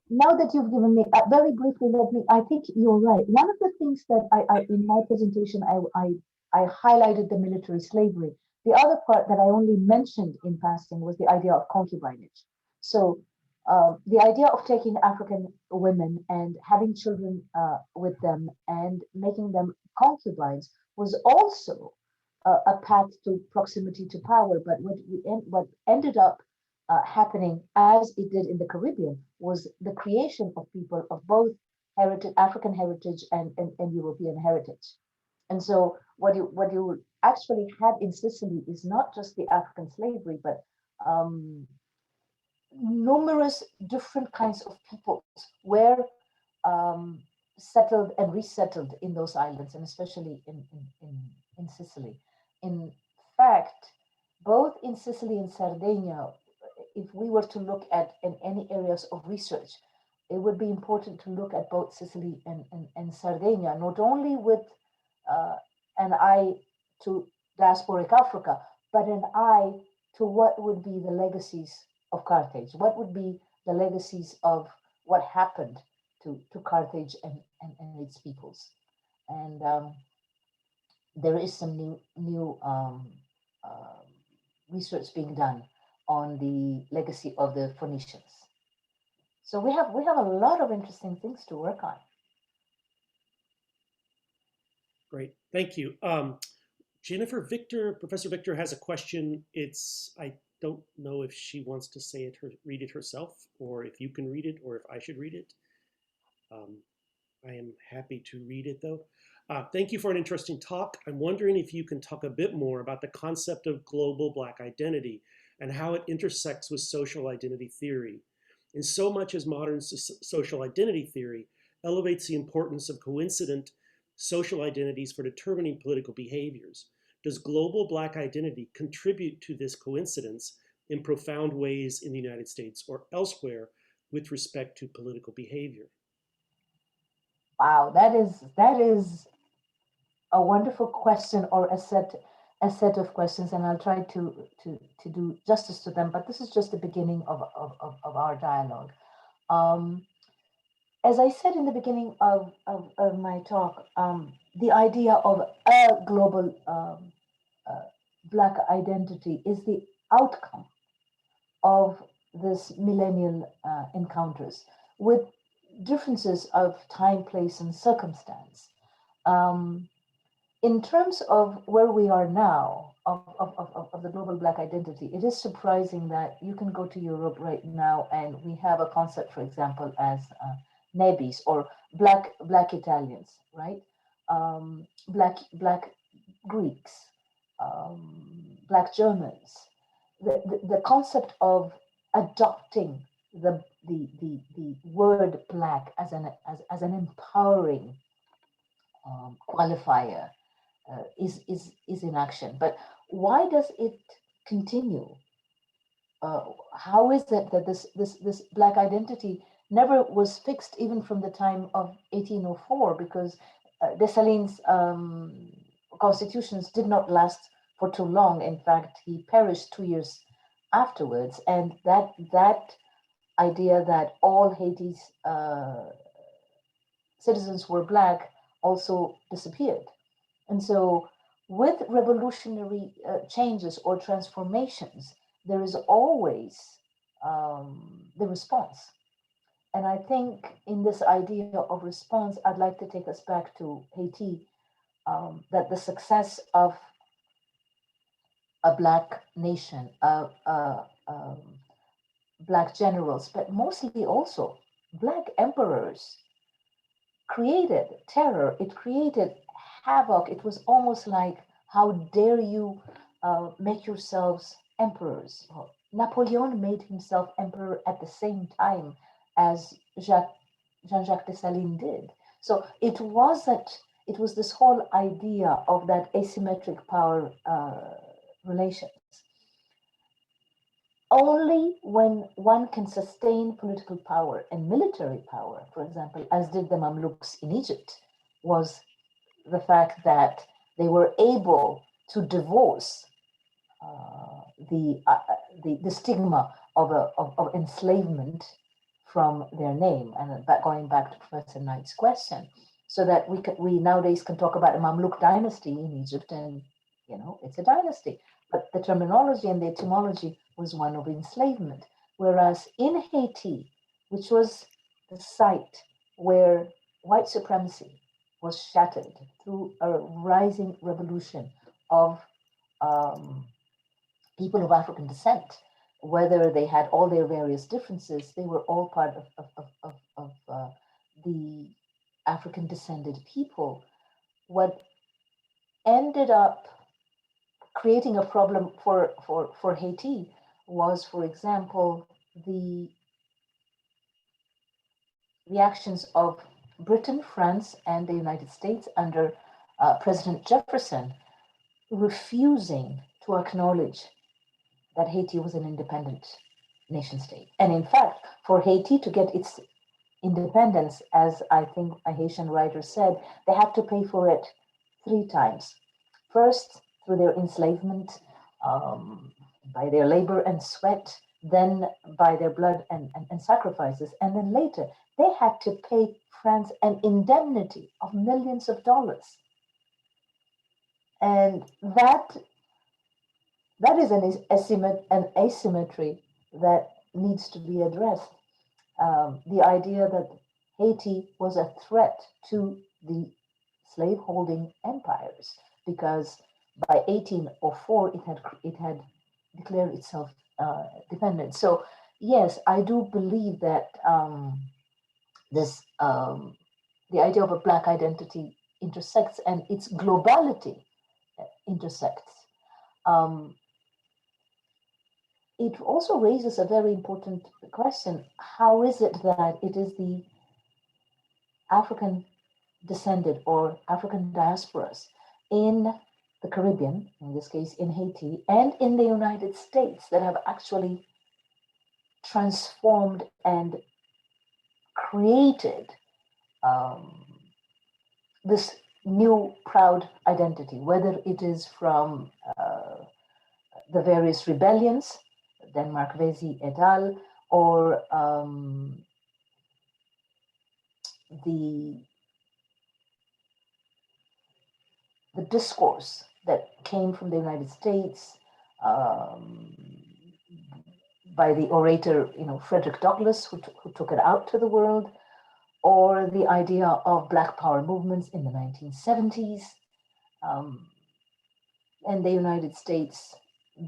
Now that you've given me, very briefly, I think you're right. One of the things that I in my presentation, I highlighted the military slavery. The other part that I only mentioned in passing was the idea of concubinage. So the idea of taking African women and having children with them and making them concubines was also a path to proximity to power. But what ended up happening, as it did in the Caribbean, was the creation of people of both heritage, African heritage and European heritage. And so what you actually had in Sicily is not just the African slavery, but numerous different kinds of peoples were settled and resettled in those islands, and especially in Sicily. In fact, both in Sicily and Sardinia, if we were to look at in any areas of research, it would be important to look at both Sicily and Sardinia, not only with an eye to diasporic Africa, but an eye to what would be the legacies of Carthage, what would be the legacies of what happened to Carthage and its peoples. And there is some new research being done on the legacy of the Phoenicians. So we have a lot of interesting things to work on. Great, thank you. Jennifer Professor Victor has a question. I don't know if she wants to say it, read it herself, or if you can read it, or if I should read it. I am happy to read it though. Thank you for an interesting talk. I'm wondering if you can talk a bit more about the concept of global Black identity and how it intersects with social identity theory. In so much as modern social identity theory elevates the importance of coincident social identities for determining political behaviors, does global Black identity contribute to this coincidence in profound ways in the United States or elsewhere with respect to political behavior? Wow, that is a wonderful question, or a set of questions, and I'll try to do justice to them. But this is just the beginning of our dialogue. As I said in the beginning of my talk, the idea of a global Black identity is the outcome of this millennial encounters with differences of time, place, and circumstance. In terms of where we are now, of the global Black identity, it is surprising that you can go to Europe right now and we have a concept, for example, as nebis, or Black Italians, right? Black Greeks, Black Germans. The concept of adopting the word Black as an empowering qualifier is in action. But why does it continue? How is it that this Black identity never was fixed even from the time of 1804? Because Dessalines' constitutions did not last for too long. In fact, he perished 2 years afterwards, and that idea that all Haiti's citizens were Black also disappeared. And so with revolutionary changes or transformations, there is always the response. And I think in this idea of response, I'd like to take us back to Haiti, that the success of a Black nation, Black generals, but mostly also Black emperors, created terror. It created havoc. It was almost like, how dare you make yourselves emperors? Napoleon made himself emperor at the same time as Jean-Jacques Dessalines did. So it was this whole idea of that asymmetric power relations. Only when one can sustain political power and military power, for example, as did the Mamluks in Egypt, was the fact that they were able to divorce the stigma of enslavement from their name. And going back to Professor Knight's question, so that we nowadays can talk about a Mamluk dynasty in Egypt, and it's a dynasty, but the terminology and the etymology was one of enslavement. Whereas in Haiti, which was the site where white supremacy was shattered through a rising revolution of people of African descent, whether they had all their various differences, they were all part of the African descended people. What ended up creating a problem for Haiti was, for example, the reactions of Britain, France, and the United States under President Jefferson refusing to acknowledge that Haiti was an independent nation state. And in fact, for Haiti to get its independence, as I think a Haitian writer said, they had to pay for it 3 times. First, through their enslavement, by their labor and sweat, then by their blood and sacrifices. And then later, they had to pay France an indemnity of millions of dollars. And that is an asymmetry that needs to be addressed. The idea that Haiti was a threat to the slaveholding empires, because by 1804 it had declared itself dependent. So yes, I do believe that the idea of a Black identity intersects, and its globality intersects. It also raises a very important question. How is it that it is the African descended or African diasporas in the Caribbean, in this case in Haiti, and in the United States that have actually transformed and created this new proud identity, whether it is from the various rebellions, Denmark Vesey et al., or the discourse that came from the United States by the orator, Frederick Douglass, who took it out to the world, or the idea of Black Power movements in the 1970s. And the United States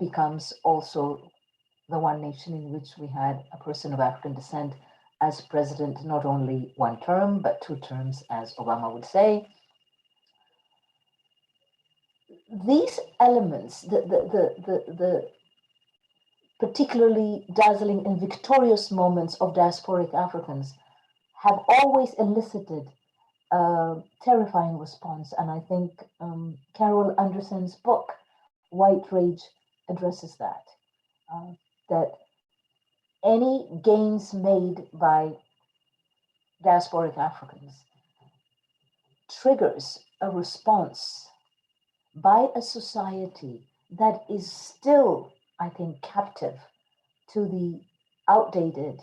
becomes also the one nation in which we had a person of African descent as president, not only 1 term, but 2 terms, as Obama would say. These elements, the particularly dazzling and victorious moments of diasporic Africans, have always elicited a terrifying response. And I think Carol Anderson's book, White Rage, addresses that. That any gains made by diasporic Africans triggers a response by a society that is still, I think, captive to the outdated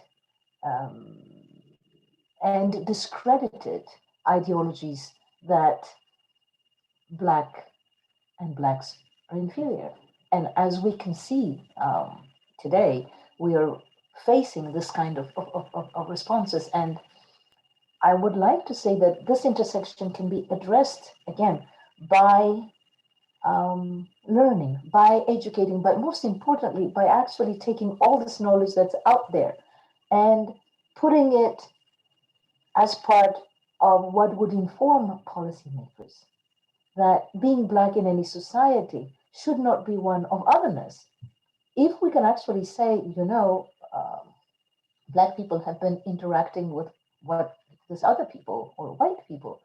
and discredited ideologies that Black and Blacks are inferior. And as we can see today, we are facing this kind of responses. And I would like to say that this intersection can be addressed, again, by learning, by educating, but most importantly, by actually taking all this knowledge that's out there and putting it as part of what would inform policymakers. That being Black in any society should not be one of otherness. If we can actually say, Black people have been interacting with what these other people or white people.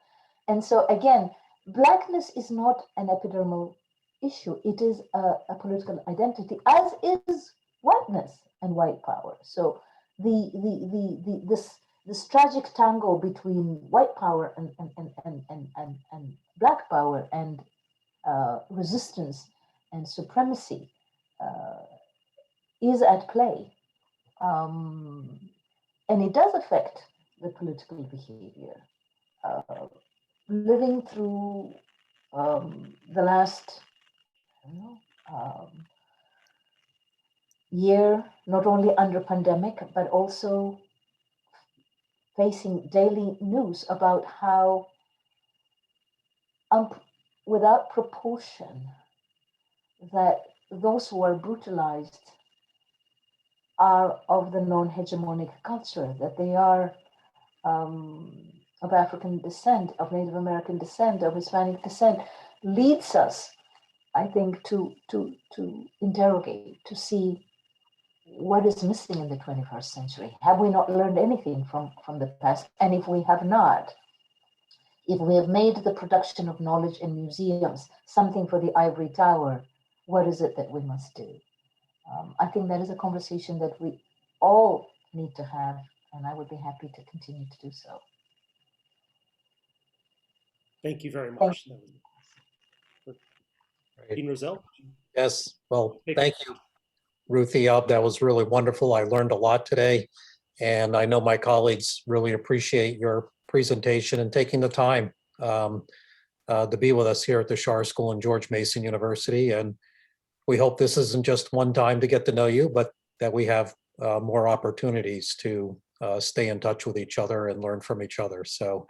And so again, Blackness is not an epidermal issue. It is a political identity, as is whiteness and white power. So this tragic tango between white power and Black power and resistance and supremacy is at play. And it does affect the political behavior. Living through the last year, not only under pandemic, but also facing daily news about how without proportion that those who are brutalized are of the non-hegemonic culture, that they are of African descent, of Native American descent, of Hispanic descent, leads us, I think, to interrogate, to see what is missing in the 21st century? Have we not learned anything from the past? And if we have not, if we have made the production of knowledge in museums something for the ivory tower, what is it that we must do? I think that is a conversation that we all need to have, and I would be happy to continue to do so. Thank you very much. That was Right. Dean Rozelle. Yes, well, thank you, Ruthie. That was really wonderful. I learned a lot today. And I know my colleagues really appreciate your presentation and taking the time to be with us here at the Shar School and George Mason University. And we hope this isn't just one time to get to know you, but that we have more opportunities to stay in touch with each other and learn from each other. So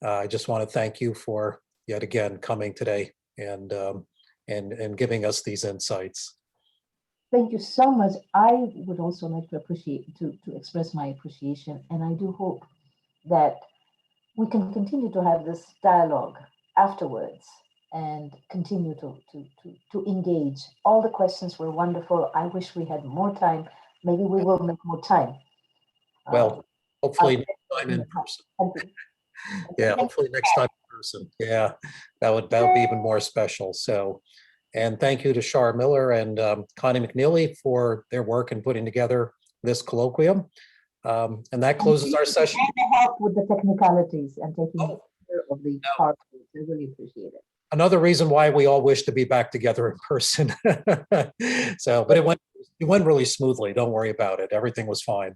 I just want to thank you for yet again coming today and giving us these insights. Thank you so much. I would also like to express my appreciation, and I do hope that we can continue to have this dialogue afterwards and continue to engage. All the questions were wonderful. I wish we had more time. Maybe we will make more time. Well, hopefully next time in person. Yeah, hopefully next time in person. Yeah, that would be even more special. So, and thank you to Shar Miller and Connie McNeely for their work in putting together this colloquium. And that closes our session. And the help with the technicalities and taking care of the parts. I really appreciate it. Another reason why we all wish to be back together in person. So, but it went really smoothly. Don't worry about it. Everything was fine.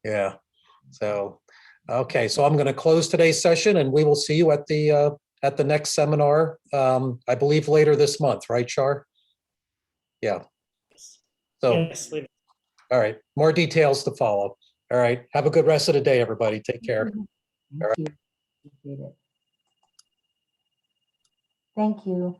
Yeah. So, okay. So I'm going to close today's session, and we will see you at the next seminar. I believe later this month, right, Shar? Yeah. So, yes, later. All right. More details to follow. All right. Have a good rest of the day, everybody. Take care. Thank you. Appreciate it. Thank you.